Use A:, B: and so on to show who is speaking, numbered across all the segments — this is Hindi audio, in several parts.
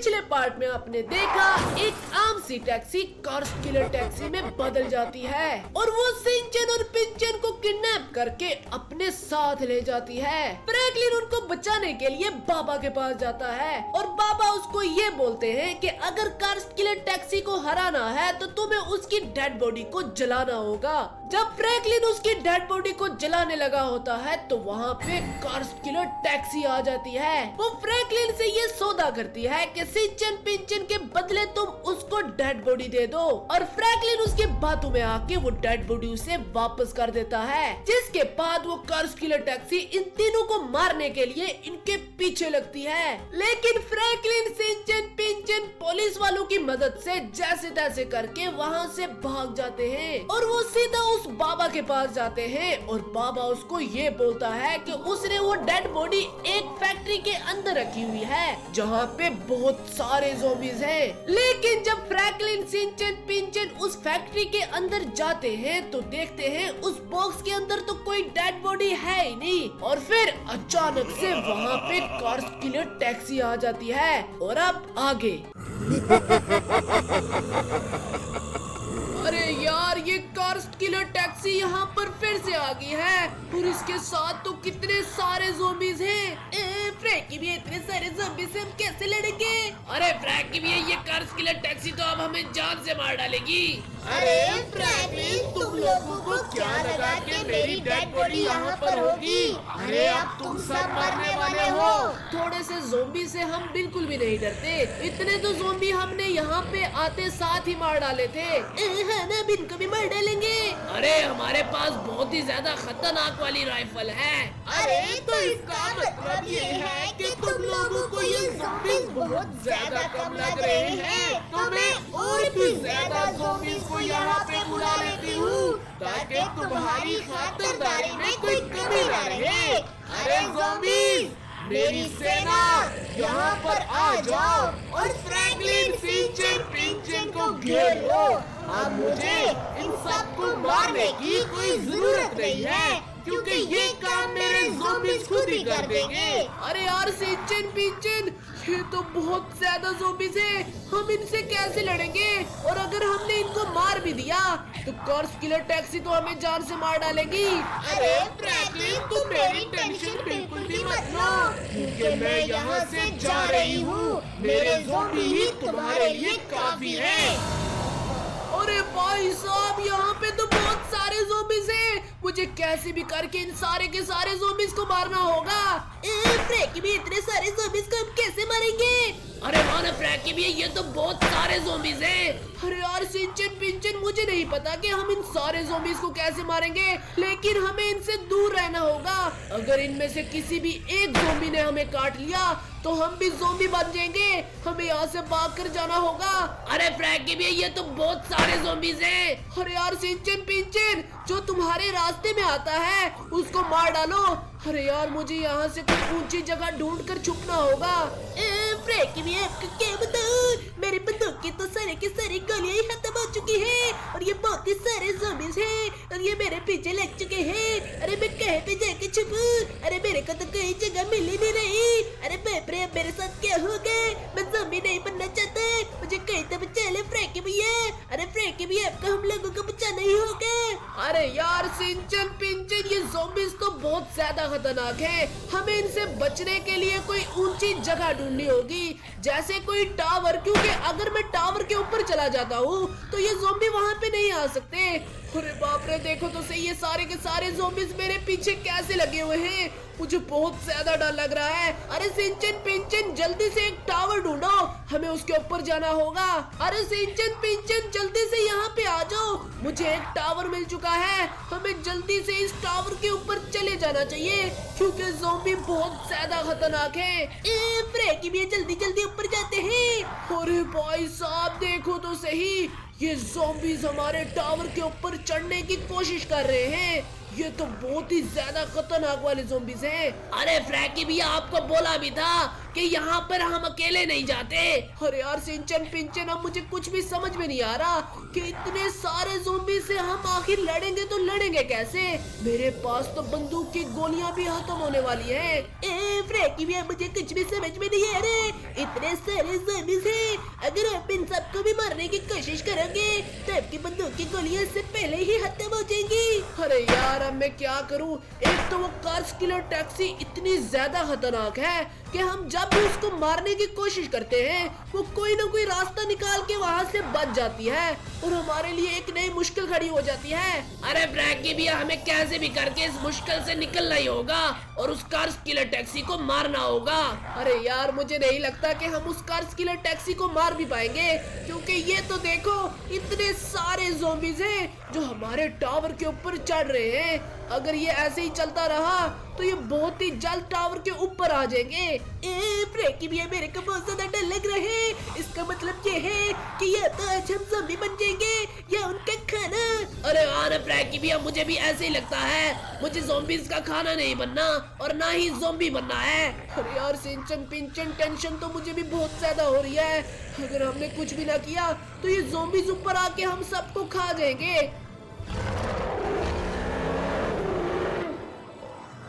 A: पिछले पार्ट में आपने देखा एक आम सी टैक्सी कर्स्ट किलर टैक्सी में बदल जाती है और वो सिंचन और पिंचन को किडनैप करके अपने साथ ले जाती है। फ्रैंकलिन उनको बचाने के लिए बाबा के पास जाता है और बाबा उसको ये बोलते हैं कि अगर कर्स्ट किलर टैक्सी को हराना है तो तुम्हें उसकी डेड बॉडी को जलाना होगा। जब फ्रैंकलिन उसकी डेड बॉडी को जलाने लगा होता है तो वहाँ पे कर्स्ट किलर टैक्सी आ जाती है। वो फ्रैंकलिन से ये सौदा करती है कि सिंचन पिंचन के बदले तुम उसको डेड बॉडी दे दो और फ्रैंकलिन उसके बातों में आके वो डेड बॉडी उसे वापस कर देता है, जिसके बाद वो कर्स्ट किलर टैक्सी इन तीनों को मारने के लिए इनके पीछे लगती है। लेकिन फ्रैंकलिन सिंचन पिंचन पुलिस वालों की मदद से जैसे तैसे करके वहाँ से भाग जाते हैं और वो सीधा उस बाबा के पास जाते हैं और बाबा उसको ये बोलता है कि उसने वो डेड बॉडी एक फैक्ट्री के अंदर रखी हुई है जहाँ पे बहुत सारे ज़ॉम्बीज़ हैं। लेकिन जब फ्रैंकलिन सिंचन पिंचन उस फैक्ट्री के अंदर जाते हैं तो देखते हैं उस बॉक्स के अंदर तो कोई डेड बॉडी है ही नहीं और फिर अचानक से वहाँ पे कर्स्ट किलर टैक्सी आ जाती है। और अब आगे अरे यार, ये कर्स्ट किलर टैक्सी यहाँ पर फिर से आ गई है और इसके साथ तो कितने सारे ज़ॉम्बीज़ हैं। फ्रैंकी भी इतने सारे ज़ॉम्बी से हम कैसे लड़ेंगे? अरे फ्रैंकी भी ये कर्स्ट किलर टैक्सी तो अब हमें जान से मार डालेगी।
B: अरे फ्रैंकलिन, तुम लोगों को क्या लगा कि मेरी डेड बॉडी यहाँ पर होगी? अरे अब तुम सब मरने वाले हो।
A: थोड़े से ज़ॉम्बी से हम बिल्कुल भी नहीं डरते, इतने तो ज़ॉम्बी हमने यहाँ पे आते साथ ही मार डाले थे। हम इनको भी मार डालेंगे। अरे हमारे पास बहुत ही ज्यादा खतरनाक वाली राइफल है।
B: अरे तो इसका मतलब ये है कि तुम लोगों को ये ज़ॉम्बीज़ बहुत ज्यादा कम लग रहे हैं, तो मैं और भी ज्यादा ज़ॉम्बीज़ को यहाँ पे बुला लेती हूँ ताकि तुम्हारी खातिरदारी में कोई कमी न रहे। अरे ज़ॉम्बीज़, मेरी सेना यहाँ पर आ जाओ और फ्रैंकलिन सिंचन पिंचन को घेर लो। अब मुझे इन सबको मारने की कोई जरूरत नहीं है क्योंकि ये काम मेरे ज़ॉम्बीज़ खुद ही कर देंगे।
A: अरे यार सिंचन पिंचन, ये तो बहुत ज्यादा ज़ॉम्बीज़ हैं, हम इनसे कैसे लड़ेंगे? और अगर हमने इनको मार भी दिया तो कर्स्ट किलर टैक्सी तो हमें जान से मार डालेगी।
B: अरे फ्रैंकलिन, तुम मेरी टेंशन बिल्कुल भी मत लो क्योंकि मैं यहाँ से जा रही हूँ। मेरे ज़ॉम्बी ही तुम्हारे लिए काफी है।
A: अरे भाई साहब, यहाँ पे तो बहुत सारे ज़ॉम्बीज़ हैं, मुझे कैसे भी करके इन सारे के सारे ज़ॉम्बीज़ को मारना होगा।
B: फ्रैंकी भी, इतने सारे ज़ॉम्बीज़ को हम कैसे मारेंगे?
A: अरे माना फ्रैंकी भी, ये तो बहुत सारे ज़ॉम्बीज़ हैं। अरे यार सिंचन पिंचन, मुझे नहीं पता कि हम इन सारे ज़ॉम्बीज़ को कैसे मारेंगे, लेकिन हमें इनसे दूर रहना होगा। अगर इनमें से किसी भी एक ज़ॉम्बी ने हमें काट लिया तो हम भी ज़ॉम्बी बन जाएंगे, हमें यहाँ से भाग कर जाना होगा। अरे फ्रैंकी भी, ये तो बहुत सारे ज़ॉम्बीज़ हैं। अरे यार सिंचन पिंचन, जो तुम्हारे रास्ते में आता है उसको मार डालो। अरे यार, मुझे यहाँ से कोई ऊंची जगह ढूंढ कर छुपना होगा।
B: फ्रैंकी भी, आपको क्या बताऊं, मेरी बंदूक की तो सारे की सारी गोलियां ही खत्म हो चुकी है और ये बहुत ही सारे ज़ॉम्बीज़ हैं और ये मेरे पीछे लग चुके हैं। अरे मैं कहीं पे जाके छुपूं? अरे मेरे को तो कोई जगह मिल ही नहीं रही। अरे बाप रे, अब मेरे साथ क्या होगा? मैं ज़ॉम्बी नहीं बनना चाहता, मुझे कहीं तो बचा ले फ्रैंकी भैया। अरे फ्रैंकी भैया, आपको हम लोगों को बचाना ही होगा।
A: अरे यार सिंचन पिंचन, ये ज़ॉम्बीज़ तो बहुत ज्यादा खतरनाक है, हमें इनसे बचने के लिए कोई ऊंची जगह ढूंढनी होगी, जैसे कोई टावर, क्योंकि अगर मैं टावर के ऊपर चला जाता हूँ तो ये ज़ॉम्बी वहाँ पे नहीं आ सकते। अरे बाप रे, देखो तो सही, ये सारे के सारे ज़ॉम्बीज़ मेरे पीछे कैसे लगे हुए हैं, मुझे बहुत ज्यादा डर लग रहा है। अरे सिंचन पिंचन, जल्दी से एक टावर ढूंढो, हमें उसके ऊपर जाना होगा। अरे सिंचन पिंचन, जल्दी से यहाँ पे आ जाओ, मुझे एक टावर मिल चुका है, हमें जल्दी से इस टावर के ऊपर चले जाना चाहिए क्योंकि ज़ॉम्बी बहुत ज्यादा खतरनाक है।
B: फ्रैंकी भी, जल्दी जल्दी ऊपर जाते हैं।
A: अरे भाई साहब, देखो तो सही, ये ज़ॉम्बीज़ हमारे टावर के ऊपर चढ़ने की कोशिश कर रहे हैं, ये तो बहुत ही ज्यादा खतरनाक वाले ज़ॉम्बीज़ हैं। अरे फ्रैंकी भी, आपको बोला भी था कि यहाँ पर हम अकेले नहीं जाते। अरे यार सिंचन पिंचन, अब मुझे कुछ भी समझ में नहीं आ रहा कि इतने सारे ज़ॉम्बी से हम आखिर लड़ेंगे तो लड़ेंगे कैसे। मेरे पास तो बंदूक की गोलियां भी खत्म होने वाली है। फ्रैंकी भैया मुझे कुछ भी समझ में नहीं आ रहा। इतने सारे ज़ॉम्बीज़ हैं, अगर आप इन सबको भी मारने की कोशिश करोगे तो आपकी बंदूक की गोलियां से पहले ही खत्म हो जाएंगी। अरे यार अब मैं क्या करूं? एक तो वो कार्स किलर टैक्सी इतनी ज्यादा खतरनाक है कि हम जब भी उसको मारने की कोशिश करते हैं वो कोई ना कोई रास्ता निकाल के वहाँ से बच जाती है और हमारे लिए एक नई मुश्किल खड़ी हो जाती है। अरे फ्रैंकी भैया हमें कैसे भी करके इस मुश्किल से निकलना ही होगा और उस कार्स किलर टैक्सी को मारना होगा। अरे यार मुझे नहीं लगता कि हम उस कार्स किलर टैक्सी को मार भी पाएंगे, क्योंकि ये तो देखो इतने सारे ज़ॉम्बीज़ हैं जो हमारे टावर के ऊपर चढ़ रहे हैं। अगर ये ऐसे ही चलता रहा तो ये बहुत ही जल्द टावर के ऊपर आ जाएंगे। फ्रैंकी भैया मेरे को बहुत ज्यादा डर लग रहा है। इसका मतलब ये है कि या तो आज हम ज़ॉम्बी बन जाएंगे या उनका खाना। अरे हाँ ना फ्रैंकी भैया मुझे भी ऐसे ही लगता है। मुझे ज़ॉम्बीज़ का खाना नहीं बनना और ना ही ज़ॉम्बी बनना है। अरे यार सिंचन पिंचन टेंशन तो मुझे भी बहुत ज्यादा हो रही है। अगर हमने कुछ भी ना किया तो ये ज़ॉम्बीज़ ऊपर आके हम सबको खा जाएंगे।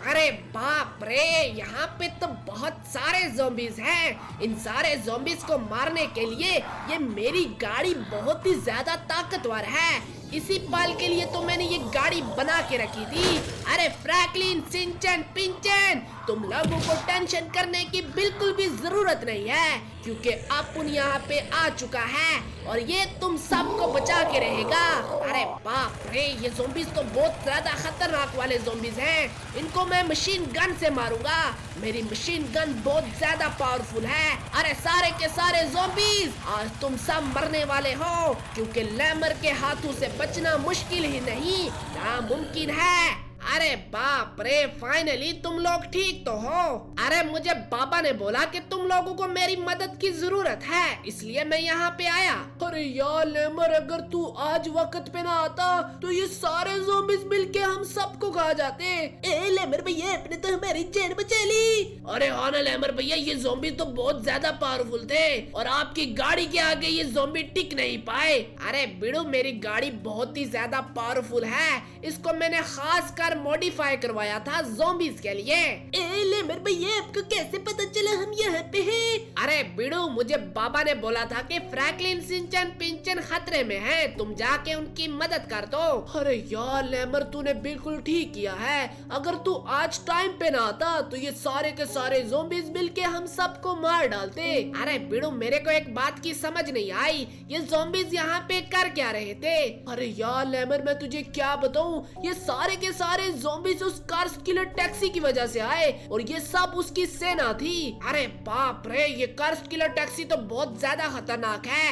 A: अरे बाप रे, यहाँ पे तो बहुत सारे ज़ॉम्बीज़ हैं। इन सारे ज़ॉम्बीज़ को मारने के लिए ये मेरी गाड़ी बहुत ही ज्यादा ताकतवर है। इसी पल के लिए तो मैंने ये गाड़ी बना के रखी थी। अरे फ्रैंकलिन सिंचन पिंचन तुम लोगों को टेंशन करने की बिल्कुल भी जरूरत नहीं है, क्योंकि अपुन यहाँ पे आ चुका है और ये तुम सबको बचा के रहेगा। अरे बाप रे, ये ज़ॉम्बीज़ तो बहुत ज्यादा खतरनाक वाले ज़ॉम्बीज़ हैं। इनको मैं मशीन गन से मारूंगा। मेरी मशीन गन बहुत ज्यादा पावरफुल है। अरे सारे के सारे ज़ॉम्बीज़ आज तुम सब मरने वाले हो, क्योंकि लैमर के हाथों से बचना मुश्किल ही नहीं नामुमकिन है। अरे बाप रे, फाइनली तुम लोग ठीक तो हो। अरे मुझे बाबा ने बोला कि तुम लोगों को मेरी मदद की जरूरत है, इसलिए मैं यहाँ पे आया। अरे यार लेमर, अगर तू आज वक्त पे ना आता तो ये सारे ज़ॉम्बीज़ मिलके हम सबको खा जाते। ए लेमर भैया, आपने तो हमारी जान बचा ली। अरे हाँ ना लेमर भैया, ये ज़ॉम्बीज़ तो बहुत ज्यादा पावरफुल थे और आपकी गाड़ी के आगे ये ज़ॉम्बी टिक नहीं पाए। अरे बिड़ू, मेरी गाड़ी बहुत ही ज्यादा पावरफुल है। इसको मैंने खास कर मॉडिफाई करवाया था ज़ॉम्बीज़ के लिए। ए लेमर भैया, आपको कैसे पता चला हम यहाँ पे हैं? अरे बिड़ू, मुझे बाबा ने बोला था कि फ्रैंकलिन सिंचन पिंचन खतरे में है, तुम जाके उनकी मदद कर दो। अरे यार लेमर, तूने बिल्कुल ठीक किया है। अगर तू आज टाइम पे ना आता तो ये सारे के सारे ज़ॉम्बीज़ मिलके हम सबको मार डालते। अरे बिड़ू, मेरे को एक बात की समझ नहीं आई, ये ज़ॉम्बीज़ यहाँ पे कर क्या रहे थे? अरे यार लेमर, मैं तुझे क्या बताऊं, ये सारे के सारे ज़ॉम्बीज़ उस कार्स किलर टैक्सी की वजह से आए और ये सब उसकी सेना थी। अरे बाप रे, ये कार्स किलर टैक्सी तो बहुत ज्यादा खतरनाक है।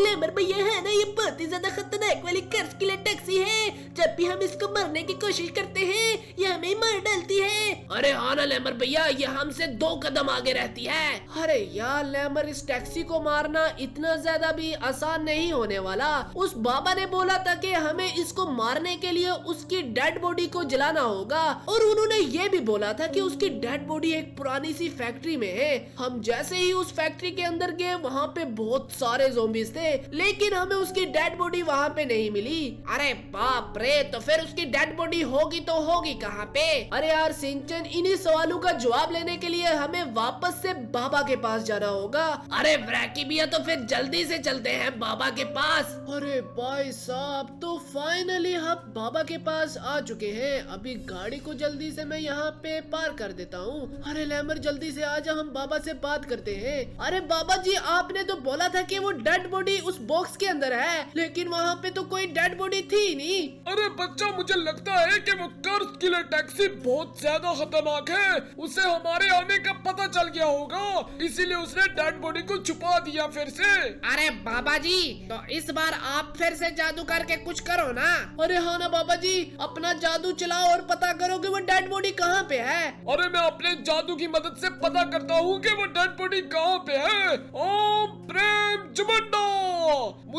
A: लेमर भैया, है ना, ये बहुत ही ज्यादा खतरनाक वाली कार्स किलर टैक्सी है। जब भी हम इसको मारने की कोशिश करते हैं ये हमें मार डालती है। अरे हाँ ना लेमर भैया, ये हमसे 2 कदम आगे रहती है। अरे यार लेमर, इस टैक्सी को मारना इतना ज्यादा भी आसान नहीं होने वाला। उस बाबा ने बोला था कि हमें इसको मारने के लिए उसकी डेड बॉडी को जलाना होगा और उन्होंने ये भी बोला था कि उसकी डेड बॉडी एक पुरानी सी फैक्ट्री में है। हम जैसे ही उस फैक्ट्री के अंदर गए, वहाँ पे बहुत सारे ज़ॉम्बीज़ थे, लेकिन हमें उसकी डेड बॉडी वहाँ पे नहीं मिली। अरे बाप रे, तो फिर उसकी डेड बॉडी होगी तो होगी कहाँ पे? अरे यार सिंचन, इन्हीं सवालों का जवाब लेने के लिए हमें वापस से बाबा के पास जाना होगा। अरे फ्रैंकी भैया, तो फिर जल्दी से चलते हैं बाबा के पास। अरे भाई साहब, तो फाइनली हम बाबा के पास आ चुके हैं। अभी गाड़ी को जल्दी से मैं यहाँ पे पार कर देता हूँ। अरे लेमर, जल्दी से आजा, हम बाबा से बात करते हैं। अरे बाबा जी, आपने तो बोला था कि वो डेड बॉडी उस बॉक्स के अंदर है, लेकिन वहाँ पे तो कोई डेड बॉडी थी नहीं।
B: अरे बच्चा, मुझे लगता है कि वो कार्स किलर टैक्सी बहुत ज्यादा खतरनाक है। उसे हमारे आने का पता चल गया होगा, इसीलिए उसने डेड बॉडी को छुपा दिया फिर से।
A: अरे बाबा जी, तो इस बार आप फिर से जादू करके कुछ करो ना। अरे हाँ ना बाबा जी, अपना जादू चलाओ और पता करो कि वो डेड बॉडी कहाँ पे है।
B: अरे मैं अपने जादू की मदद से पता करता हूँ कि वो डेड बॉडी कहाँ पे है। ओम प्रेम जमंडा,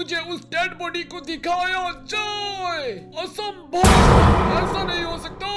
C: मुझे उस डेड बॉडी को दिखाया जाए। असंभव, ऐसा नहीं हो सकता।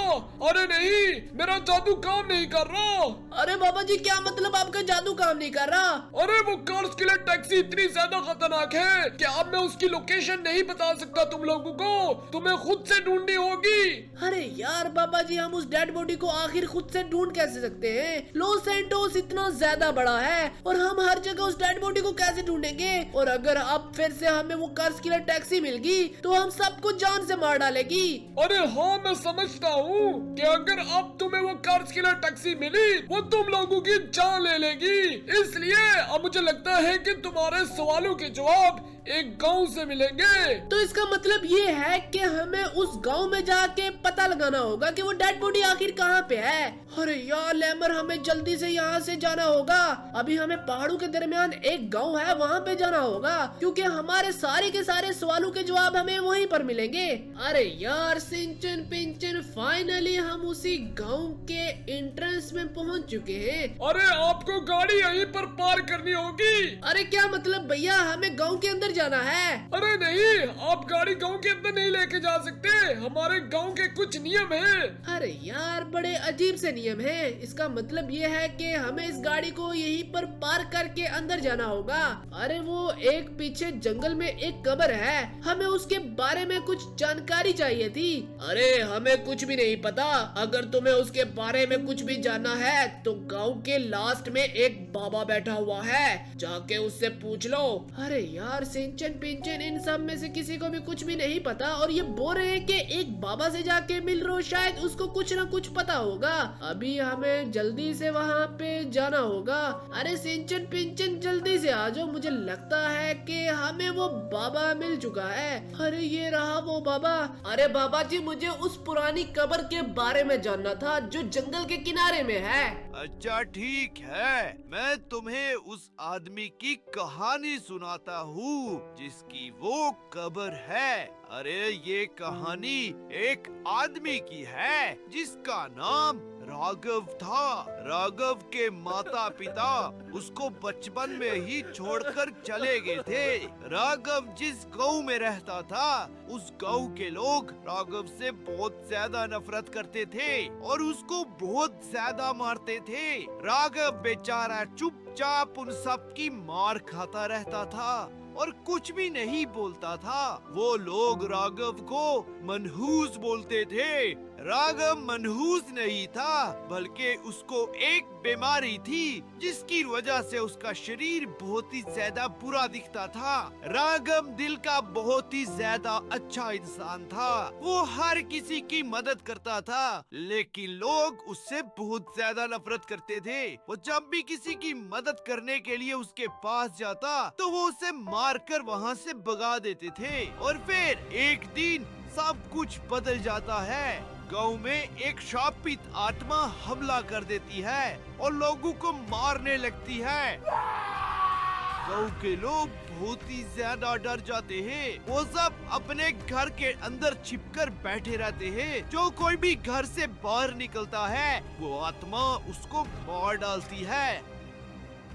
C: अरे नहीं, मेरा जादू काम नहीं कर रहा।
A: अरे बाबा जी, क्या मतलब आपका जादू काम नहीं कर रहा?
C: अरे वो कार स्केलेट टैक्सी इतनी ज्यादा खतरनाक है कि अब मैं उसकी लोकेशन नहीं बता सकता तुम लोगों को, तुम्हें खुद से ढूंढनी होगी।
A: अरे यार बाबा जी, हम उस डेड बॉडी को आखिर खुद से ढूंढ कैसे सकते हैं? लॉस सैंटोस इतना ज्यादा बड़ा है और हम हर जगह उस डेड बॉडी को कैसे ढूंढेंगे? और अगर अब फिर से हमें वो कार स्केलेट टैक्सी मिल गई तो हम सबको जान से मार डालेगी।
C: अरे हाँ, मैं समझता हूँ कि अगर अब तुम्हें वो कार स्केलेट टैक्सी मिली वो तुम लोगों की जान ले लेगी। इसलिए अब मुझे लगता है कि तुम्हारे सवालों के जवाब एक गांव से मिलेंगे।
A: तो इसका मतलब ये है कि हमें उस गांव में जाके पता लगाना होगा कि वो डेड बॉडी आखिर कहाँ पे है। अरे यार लेमर, हमें जल्दी से यहाँ से जाना होगा। अभी हमें पहाड़ों के दरमियान एक गांव है, वहाँ पे जाना होगा, क्योंकि हमारे सारे के सारे सवालों के जवाब हमें वहीं पर मिलेंगे। अरे यार सिंचन पिंचन, फाइनली हम उसी गाँव के एंट्रेंस में पहुँच चुके हैं।
C: अरे आपको गाड़ी यहीं पर पार करनी होगी।
A: अरे क्या मतलब भैया, हमें गाँव के अंदर जाना है?
C: अरे नहीं, आप गाड़ी गांव के अंदर नहीं लेके जा सकते, हमारे गांव के कुछ नियम हैं।
A: अरे यार, बड़े अजीब से नियम हैं। इसका मतलब ये है कि हमें इस गाड़ी को यहीं पर पार्क करके अंदर जाना होगा। अरे वो एक पीछे जंगल में एक कब्र है, हमें उसके बारे में कुछ जानकारी चाहिए थी। अरे हमें कुछ भी नहीं पता। अगर तुम्हें उसके बारे में कुछ भी जानना है तो गाँव के लास्ट में एक बाबा बैठा हुआ है, जाके उससे पूछ लो। अरे यार सिंचन पिंचन, इन सब में से किसी को भी कुछ भी नहीं पता और ये बोल रहे हैं कि एक बाबा से जाके मिल लो, शायद उसको कुछ ना कुछ पता होगा। अभी हमें जल्दी से वहाँ पे जाना होगा। अरे सिंचन पिंचन जल्दी से आ जाओ, मुझे लगता है कि हमें वो बाबा मिल चुका है। अरे ये रहा वो बाबा। अरे बाबा जी, मुझे उस पुरानी कब्र के बारे में जानना था जो जंगल के किनारे में है।
D: अच्छा ठीक है, मैं तुम्हें उस आदमी की कहानी सुनाता हूँ जिसकी वो कब्र है। अरे ये कहानी एक आदमी की है जिसका नाम राघव था। राघव के माता पिता उसको बचपन में ही छोड़कर चले गए थे। राघव जिस गांव में रहता था उस गांव के लोग राघव से बहुत ज्यादा नफरत करते थे और उसको बहुत ज्यादा मारते थे। राघव बेचारा चुपचाप उन सब की मार खाता रहता था और कुछ भी नहीं बोलता था। वो लोग राघव को मनहूस बोलते थे। राघव मनहूस नहीं था, बल्कि उसको एक बीमारी थी जिसकी वजह से उसका शरीर बहुत ही ज्यादा बुरा दिखता था। राघव दिल का बहुत ही ज्यादा अच्छा इंसान था। वो हर किसी की मदद करता था, लेकिन लोग उससे बहुत ज्यादा नफरत करते थे। वो जब भी किसी की मदद करने के लिए उसके पास जाता तो वो उसे मारकर वहाँ से भगा देते थे। और फिर एक दिन सब कुछ बदल जाता है। गांव में एक शापित आत्मा हमला कर देती है और लोगों को मारने लगती है। गांव के लोग बहुत ही ज्यादा डर जाते हैं। वो सब अपने घर के अंदर छिपकर बैठे रहते हैं। जो कोई भी घर से बाहर निकलता है वो आत्मा उसको मार डालती है।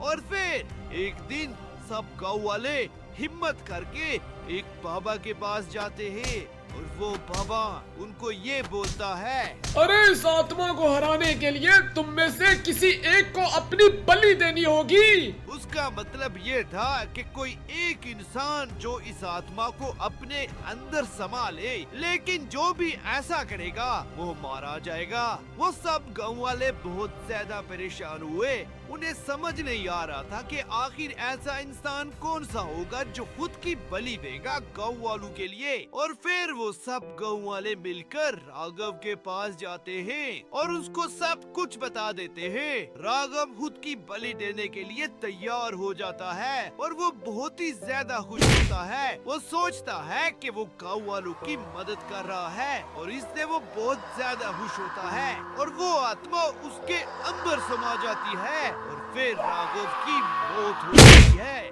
D: और फिर एक दिन सब गांव वाले हिम्मत करके एक बाबा के पास जाते हैं और वो बाबा उनको ये बोलता है,
C: अरे इस आत्मा को हराने के लिए तुम में से किसी एक को अपनी बलि देनी होगी।
D: उसका मतलब ये था कि कोई एक इंसान जो इस आत्मा को अपने अंदर समा ले, लेकिन जो भी ऐसा करेगा वो मारा जाएगा। वो सब गांव वाले बहुत ज्यादा परेशान हुए। उन्हें समझ नहीं आ रहा था कि आखिर ऐसा इंसान कौन सा होगा जो खुद की बलि देगा गांव वालों के लिए। और फिर वो सब गांव वाले मिलकर राघव के पास जाते हैं और उसको सब कुछ बता देते हैं। राघव खुद की बलि देने के लिए तैयार हो जाता है और वो बहुत ही ज्यादा खुश होता है। वो सोचता है कि वो गांव वालों की मदद कर रहा है और इससे वो बहुत ज्यादा खुश होता है और वो आत्मा उसके अंदर समा जाती है और फिर राघव की मौत हो जाती है।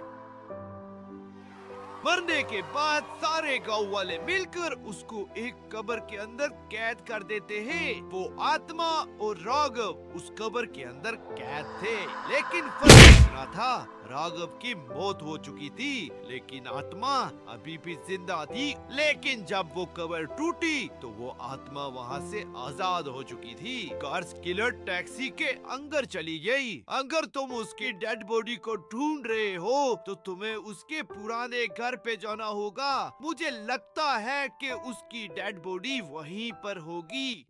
D: मरने के बाद सारे गांव वाले मिलकर उसको एक कब्र के अंदर कैद कर देते हैं। वो आत्मा और राघव उस कब्र के अंदर कैद थे, लेकिन फर्क इतना था राघव की मौत हो चुकी थी, लेकिन आत्मा अभी भी जिंदा थी। लेकिन जब वो कबर टूटी तो वो आत्मा वहाँ से आजाद हो चुकी थी। कार्स किलर टैक्सी के अंदर चली गई। अगर तुम उसकी डेड बॉडी को ढूंढ रहे हो तो तुम्हें उसके पुराने घर पे जाना होगा। मुझे लगता है कि उसकी डेड बॉडी वहीं पर होगी।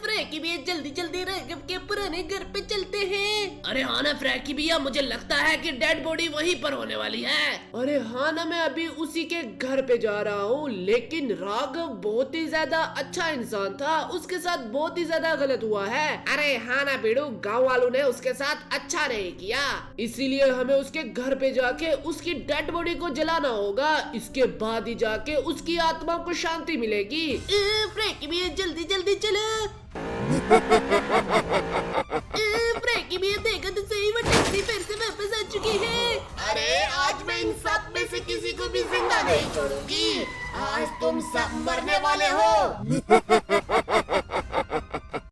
A: फ्रैंकी भैया जल्दी जल्दी राघव के पुराने घर पे चलते हैं। अरे हाँ ना फ्रैंकी भैया, मुझे लगता है कि डेड बॉडी वहीं पर होने वाली है। अरे हाँ ना, मैं अभी उसी के घर पे जा रहा हूँ। लेकिन राघव बहुत ही ज्यादा अच्छा इंसान था, उसके साथ बहुत ही ज्यादा गलत हुआ है। अरे हाँ ना बेड़ू, गाँव वालों ने उसके साथ अच्छा नहीं किया, इसीलिए हमें उसके घर पे जाके उसकी डेड बॉडी को जलाना होगा। इसके बाद ही जाके उसकी आत्मा को शांति मिलेगी। फ्रैंकी भैया जल्दी जल्दी चलो। फ्रैंकी भैया देखा तो सही, वो टैक्सी फिर से वापस आ चुकी है।
B: अरे आज मैं इन सब में से किसी को भी जिंदा नहीं छोड़ूंगी। आज तुम सब मरने वाले हो।